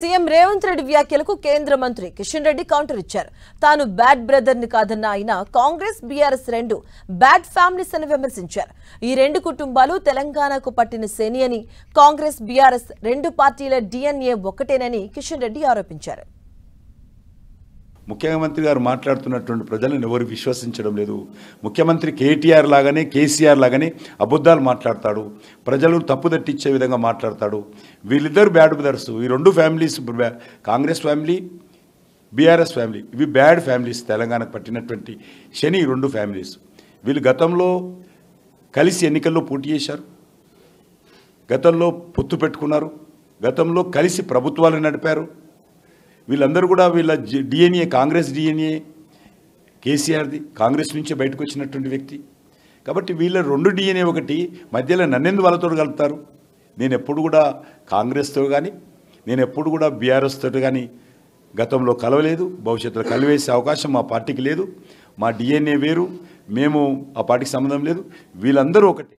CM Revanth Reddy వ్యాఖ్యలకు కేంద్ర మంత్రి కిషన్ రెడ్డి కౌంటర్ ఇచ్చారు. తాను బ్యాడ్ బ్రదర్ ని కాదన్న ఆయన కాంగ్రెస్ బీఆర్ఎస్ రెండు బ్యాడ్ ఫ్యామిలీస్ అని విమర్శించారు. ఈ రెండు కుటుంబాలు తెలంగాణకు పట్టిన శని అని, కాంగ్రెస్ బీఆర్ఎస్ రెండు పార్టీల డిఎన్ఏ ఒకటేనని కిషన్ రెడ్డి ఆరోపించారు. ముఖ్యమంత్రి గారు మాట్లాడుతున్నటువంటి ప్రజలను ఎవరు విశ్వసించడం లేదు. ముఖ్యమంత్రి కేటీఆర్ లాగానే కేసీఆర్ లాగానే అబద్ధాలు మాట్లాడతాడు, ప్రజలను తప్పుదట్టించే విధంగా మాట్లాడతాడు. వీళ్ళిద్దరు బ్యాడ్ బ్రదర్స్. ఈ రెండు families, Congress family, BRS family, ఇవి బ్యాడ్ ఫ్యామిలీస్. తెలంగాణకు పట్టినటువంటి శని ఈ రెండు ఫ్యామిలీస్. వీళ్ళు గతంలో కలిసి ఎన్నికల్లో పోటీ చేశారు, గతంలో పొత్తు పెట్టుకున్నారు, గతంలో కలిసి ప్రభుత్వాలు నడిపారు. వీళ్ళందరూ కూడా వీళ్ళ డిఎన్ఏ కాంగ్రెస్ డిఎన్ఏ, కేసీఆర్ది కాంగ్రెస్ నుంచే బయటకు వచ్చినటువంటి వ్యక్తి. కాబట్టి వీళ్ళ రెండు డిఎన్ఏ ఒకటి. మధ్యలో నన్నెందు వాళ్ళతో కలుపుతారు? నేను ఎప్పుడు కూడా కాంగ్రెస్తో కానీ, నేను ఎప్పుడు కూడా బీఆర్ఎస్ తోటి కానీ గతంలో కలవలేదు, భవిష్యత్తులో కలివేసే అవకాశం మా పార్టీకి లేదు. మా డిఎన్ఏ వేరు, మేము ఆ పార్టీకి సంబంధం లేదు. వీళ్ళందరూ ఒకటి.